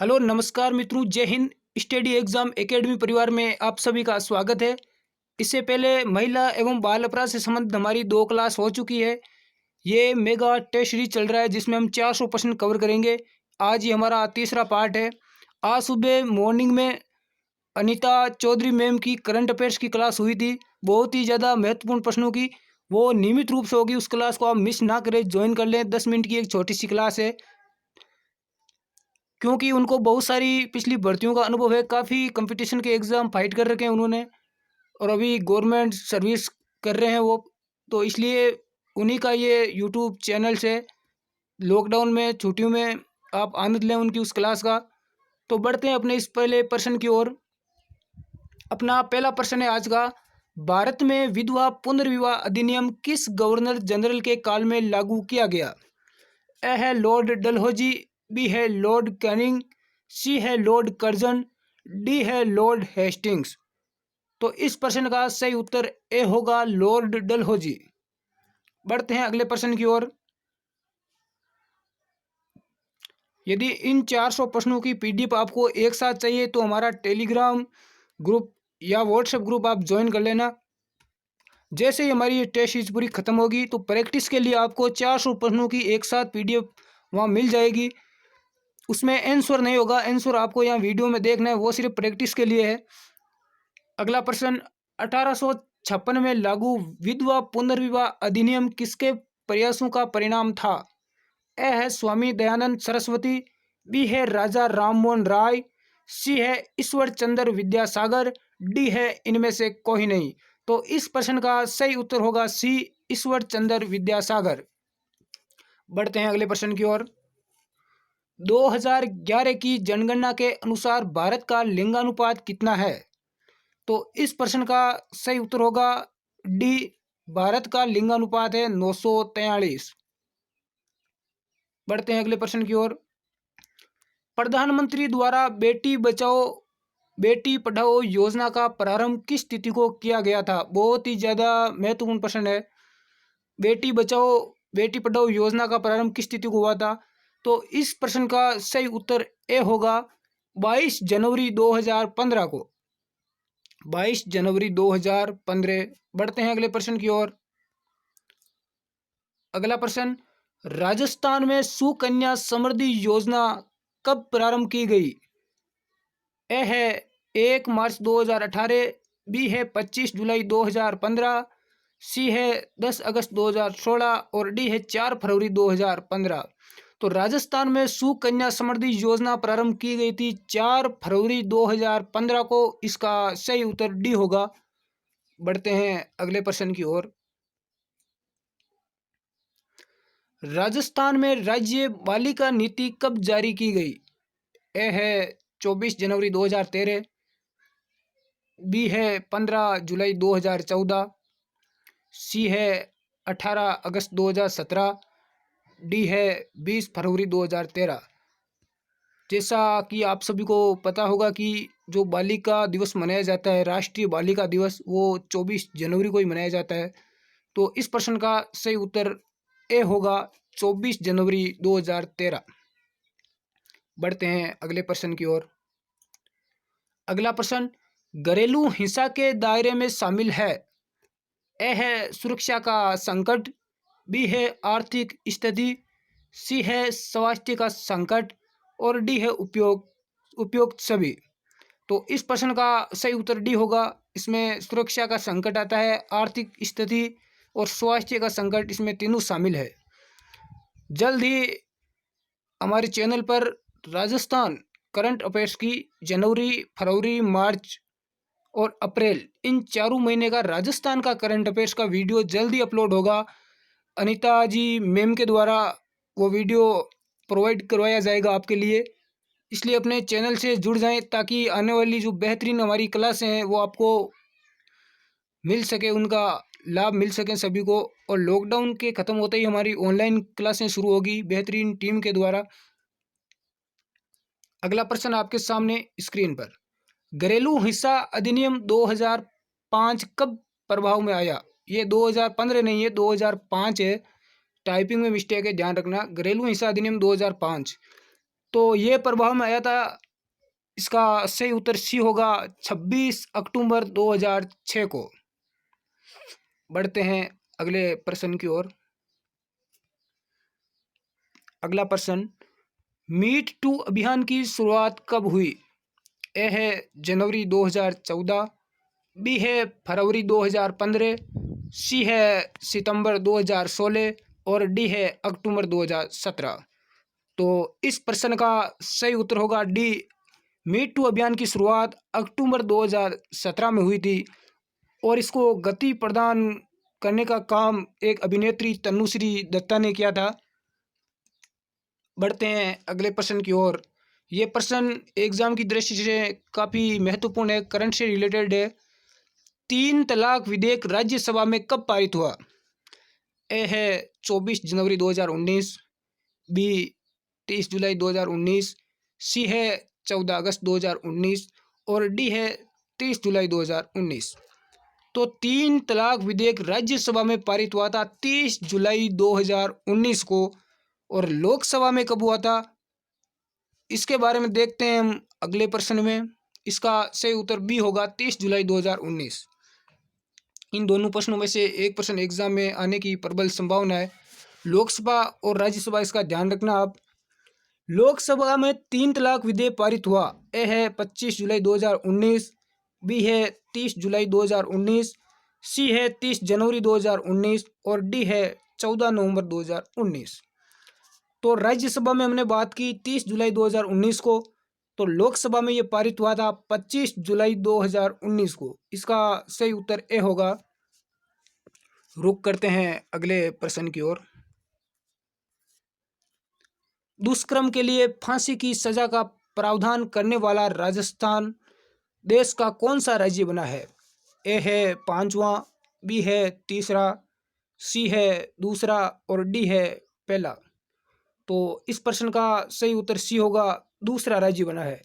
Hello नमस्कार मित्रों, जय हिंद। स्टडी एग्जाम एकेडमी परिवार में आप सभी का स्वागत है। इससे पहले महिला एवं बाल अपराध से संबंधित हमारी 2 क्लास हो चुकी है। ये मेगा टेस्ट सीरीज चल रहा है जिसमें हम 400 प्रश्न कवर करेंगे। आज ये हमारा तीसरा पार्ट है। आज सुबह मॉर्निंग में अनीता चौधरी मैम की करंट अफेयर्स की क्लास हुई थी, बहुत ही ज़्यादा महत्वपूर्ण प्रश्नों की। वो नियमित रूप से होगी, उस क्लास को आप मिस ना करें, ज्वाइन कर लें। 10 मिनट की एक छोटी सी क्लास है, क्योंकि उनको बहुत सारी पिछली भर्तियों का अनुभव है। काफ़ी कंपटीशन के एग्ज़ाम फाइट कर रखे हैं उन्होंने, और अभी गवर्नमेंट सर्विस कर रहे हैं वो, तो इसलिए उन्हीं का ये यूट्यूब चैनल से लॉकडाउन में छुट्टियों में आप आनंद लें उनकी उस क्लास का। तो बढ़ते हैं अपने इस पहले प्रश्न की ओर। अपना पहला प्रश्न है आज का, भारत में विधवा पुनर्विवाह अधिनियम किस गवर्नर जनरल के काल में लागू किया गया? ए है लॉर्ड डलहौजी, बी है लॉर्ड कैनिंग, सी है लॉर्ड कर्जन, डी है लॉर्ड हेस्टिंग्स। तो इस प्रश्न का सही उत्तर ए होगा, लॉर्ड डलहौजी। बढ़ते हैं अगले प्रश्न की ओर। यदि इन 400 प्रश्नों की पीडीएफ आपको एक साथ चाहिए तो हमारा टेलीग्राम ग्रुप या व्हाट्सएप ग्रुप आप ज्वाइन कर लेना। जैसे ही हमारी ये टेस्ट सीरीज पूरी खत्म होगी तो प्रैक्टिस के लिए आपको 400 प्रश्नों की एक साथ पीडीएफ वहाँ मिल जाएगी। उसमें आंसर नहीं होगा, आंसर आपको यहाँ वीडियो में देखना है, वो सिर्फ प्रैक्टिस के लिए है। अगला प्रश्न, 1856 में लागू विधवा पुनर्विवाह अधिनियम किसके प्रयासों का परिणाम था? ए है स्वामी दयानंद सरस्वती, बी है राजा राममोहन राय, सी है ईश्वर चंद्र विद्यासागर, डी है इनमें से कोई नहीं। तो इस प्रश्न का सही उत्तर होगा सी, ईश्वर चंद्र विद्यासागर। बढ़ते हैं अगले प्रश्न की ओर। 2011 की जनगणना के अनुसार भारत का लिंगानुपात कितना है? तो इस प्रश्न का सही उत्तर होगा डी, भारत का लिंगानुपात है 943। बढ़ते हैं अगले प्रश्न की ओर। प्रधानमंत्री द्वारा बेटी बचाओ बेटी पढ़ाओ योजना का प्रारंभ किस तिथि को किया गया था? बहुत ही ज़्यादा महत्वपूर्ण प्रश्न है। बेटी बचाओ बेटी पढ़ाओ योजना का प्रारंभ किस तिथि को हुआ था? तो इस प्रश्न का सही उत्तर ए होगा, 22 जनवरी 2015 को। 22 जनवरी 2015। बढ़ते हैं अगले प्रश्न की ओर। अगला प्रश्न, राजस्थान में सुकन्या समृद्धि योजना कब प्रारंभ की गई? ए है 1 मार्च 2018, बी है 25 जुलाई 2015, सी है 10 अगस्त 2016 और डी है 4 फरवरी 2015। तो राजस्थान में सुकन्या समृद्धि योजना प्रारंभ की गई थी 4 फरवरी 2015 को। इसका सही उत्तर डी होगा। बढ़ते हैं अगले प्रश्न की ओर। राजस्थान में राज्य बालिका नीति कब जारी की गई? ए है 24 जनवरी 2013, बी है 15 जुलाई 2014, सी है 18 अगस्त 2017, डी है 20 फरवरी 2013। जैसा कि आप सभी को पता होगा कि जो बालिका दिवस मनाया जाता है, राष्ट्रीय बालिका दिवस, वो 24 जनवरी को ही मनाया जाता है। तो इस प्रश्न का सही उत्तर ए होगा, 24 जनवरी 2013। बढ़ते हैं अगले प्रश्न की ओर। अगला प्रश्न, घरेलू हिंसा के दायरे में शामिल है? ए है सुरक्षा का संकट, बी है आर्थिक स्थिति, सी है स्वास्थ्य का संकट और डी है उपयुक्त सभी। तो इस प्रश्न का सही उत्तर डी होगा। इसमें सुरक्षा का संकट आता है, आर्थिक स्थिति और स्वास्थ्य का संकट, इसमें तीनों शामिल है। जल्द ही हमारे चैनल पर राजस्थान करंट अफेयर्स की जनवरी, फरवरी, मार्च और अप्रैल, इन 4 महीने का राजस्थान का करंट अफेयर्स का वीडियो जल्दी अपलोड होगा। अनीता जी मैम के द्वारा वो वीडियो प्रोवाइड करवाया जाएगा आपके लिए। इसलिए अपने चैनल से जुड़ जाएं ताकि आने वाली जो बेहतरीन हमारी क्लासें हैं वो आपको मिल सके, उनका लाभ मिल सके सभी को। और लॉकडाउन के ख़त्म होते ही हमारी ऑनलाइन क्लासें शुरू होगी बेहतरीन टीम के द्वारा। अगला प्रश्न आपके सामने स्क्रीन पर, घरेलू हिंसा अधिनियम 2005 कब प्रभाव में आया? ये 2015 नहीं है, 2005 है। टाइपिंग में मिस्टेक है, ध्यान रखना। घरेलू हिंसा अधिनियम 2005 तो ये प्रभाव में आया था। इसका सही उत्तर सी होगा 26 अक्टूबर 2006 को। बढ़ते हैं अगले प्रश्न की ओर। अगला प्रश्न, मीट टू अभियान की शुरुआत कब हुई? ए है जनवरी 2014, बी है फरवरी 2015, सी है सितंबर 2016 और डी है अक्टूबर 2017। तो इस प्रश्न का सही उत्तर होगा डी, मीट टू अभियान की शुरुआत अक्टूबर 2017 में हुई थी और इसको गति प्रदान करने का काम एक अभिनेत्री तनुश्री दत्ता ने किया था। बढ़ते हैं अगले प्रश्न की ओर। ये प्रश्न एग्जाम की दृष्टि से काफ़ी महत्वपूर्ण है, करंट से रिलेटेड है। 3 तलाक विधेयक राज्यसभा में कब पारित हुआ? ए है 24 जनवरी 2019, बी 30 जुलाई 2019, सी है 14 अगस्त 2019 और डी है 30 जुलाई 2019। तो 3 तलाक विधेयक राज्यसभा में पारित हुआ था 30 जुलाई 2019 को। और लोकसभा में कब हुआ था, इसके बारे में देखते हैं हम अगले प्रश्न में। इसका सही उत्तर बी होगा 30 जुलाई 2019। इन दोनों प्रश्नों में से एक प्रश्न एग्जाम में आने की प्रबल संभावना है। लोकसभा और राज्यसभा, इसका ध्यान रखना आप। लोकसभा में 3 तलाक विधेयक पारित हुआ। ए है 25 जुलाई 2019, बी है 30 जुलाई 2019, सी है 30 जनवरी 2019 और डी है 14 नवंबर 2019। तो राज्यसभा में हमने बात की 30 जुलाई 2019 को, तो लोकसभा में ये पारित हुआ था 25 जुलाई 2019 को। इसका सही उत्तर ए होगा। रुक करते हैं अगले प्रश्न की ओर। दुष्कर्म के लिए फांसी की सजा का प्रावधान करने वाला राजस्थान देश का कौन सा राज्य बना है? ए है 5वां, बी है 3रा, सी है 2रा और डी है पहला। तो इस प्रश्न का सही उत्तर सी होगा, 2रा राज्य बना है।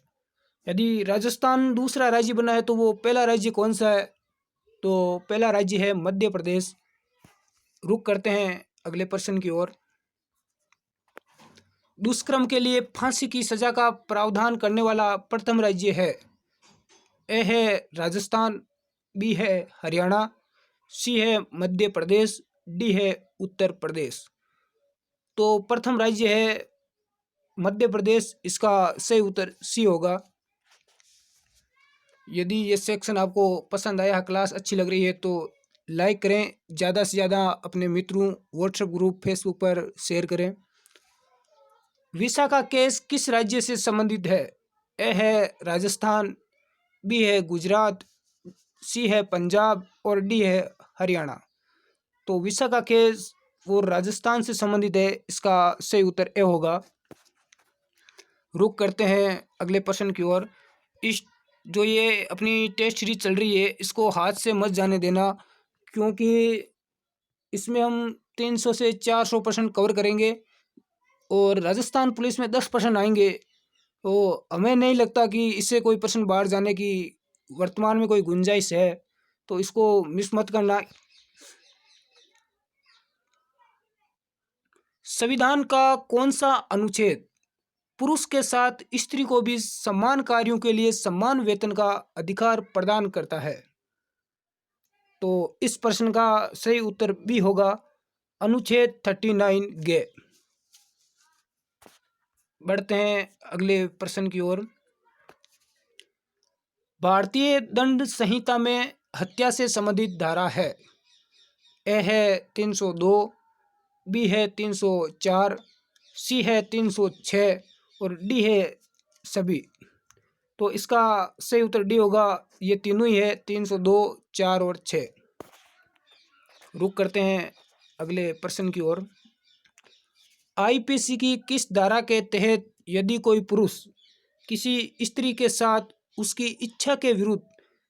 यदि राजस्थान 2रा राज्य बना है तो वो पहला राज्य कौन सा है? तो पहला राज्य है मध्य प्रदेश। रुक करते हैं अगले प्रश्न की ओर। दुष्कर्म के लिए फांसी की सजा का प्रावधान करने वाला प्रथम राज्य है। ए है राजस्थान, बी है हरियाणा, सी है मध्य प्रदेश, डी है उत्तर प्रदेश। तो प्रथम राज्य है मध्य प्रदेश। इसका सही उत्तर सी होगा। यदि ये सेक्शन आपको पसंद आया, क्लास अच्छी लग रही है तो लाइक करें, ज़्यादा से ज़्यादा अपने मित्रों, व्हाट्सएप ग्रुप, फेसबुक पर शेयर करें। विसाखा केस किस राज्य से संबंधित है? ए है राजस्थान, बी है गुजरात, सी है पंजाब और डी है हरियाणा। तो विसाखा केस वो राजस्थान से संबंधित है। इसका सही उत्तर ए होगा। रुक करते हैं अगले प्रश्न की ओर। इस जो ये अपनी टेस्ट सीरीज चल रही है, इसको हाथ से मत जाने देना, क्योंकि इसमें हम 300 से 400 प्रश्न कवर करेंगे और राजस्थान पुलिस में 10 प्रश्न आएंगे। तो हमें नहीं लगता कि इससे कोई प्रश्न बाहर जाने की वर्तमान में कोई गुंजाइश है, तो इसको मिस मत करना। संविधान का कौन सा अनुच्छेद पुरुष के साथ स्त्री को भी समान कार्यों के लिए समान वेतन का अधिकार प्रदान करता है? तो इस प्रश्न का सही उत्तर भी होगा अनुच्छेद 39 गे। बढ़ते हैं अगले प्रश्न की ओर। भारतीय दंड संहिता में हत्या से संबंधित धारा है। ए है 302, बी है 304, सी है 306 और डी है सभी। तो इसका सही उत्तर डी होगा। ये तीनों ही है, 302, 4 और 6। रुक करते हैं अगले प्रश्न की ओर। आईपीसी की किस धारा के तहत यदि कोई पुरुष किसी स्त्री के साथ उसकी इच्छा के विरुद्ध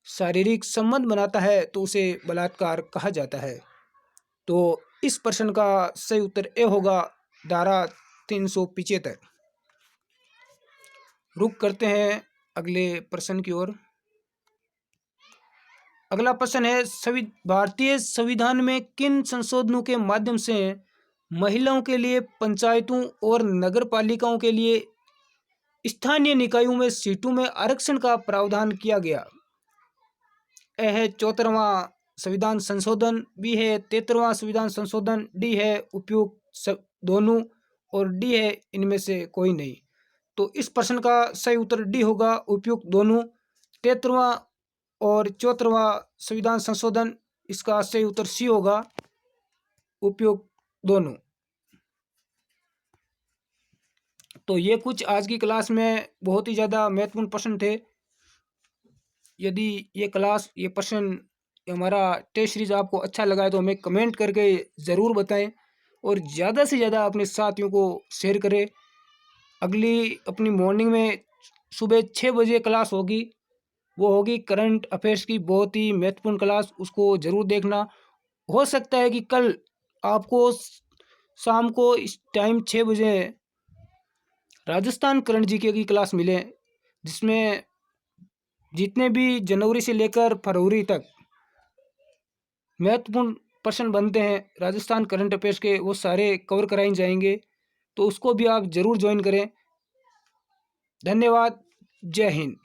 शारीरिक संबंध बनाता है तो उसे बलात्कार कहा जाता है? तो इस प्रश्न का सही उत्तर ए होगा, धारा 375। रुक करते हैं अगले प्रश्न की ओर। अगला प्रश्न है, भारतीय संविधान में किन संशोधनों के माध्यम से महिलाओं के लिए पंचायतों और नगर पालिकाओं के लिए स्थानीय निकायों में सीटों में आरक्षण का प्रावधान किया गया। ए है 74वां संविधान संशोधन, बी है 73वां संविधान संशोधन, डी है उपयुक्त दोनों और डी है इनमें से कोई नहीं। तो इस प्रश्न का सही उत्तर डी होगा, उपयुक्त दोनों। 73वां और 74वां संविधान संशोधन, इसका सही उत्तर सी होगा, उपयुक्त दोनों। तो ये कुछ आज की क्लास में बहुत ही ज़्यादा महत्वपूर्ण प्रश्न थे। यदि ये प्रश्न हमारा टेस्ट सीरीज आपको अच्छा लगा है तो हमें कमेंट करके ज़रूर बताएं और ज़्यादा से ज़्यादा अपने साथियों को शेयर करें। अगली अपनी मॉर्निंग में सुबह 6 बजे क्लास होगी, वो होगी करंट अफेयर्स की, बहुत ही महत्वपूर्ण क्लास, उसको ज़रूर देखना। हो सकता है कि कल आपको शाम को इस टाइम 6 बजे राजस्थान करंट जीके की क्लास मिले, जिसमें जितने भी जनवरी से लेकर फरवरी तक महत्वपूर्ण प्रश्न बनते हैं राजस्थान करंट अफेयर्स के, वो सारे कवर कराए जाएंगे। तो उसको भी आप ज़रूर ज्वाइन करें। धन्यवाद। जय हिंद।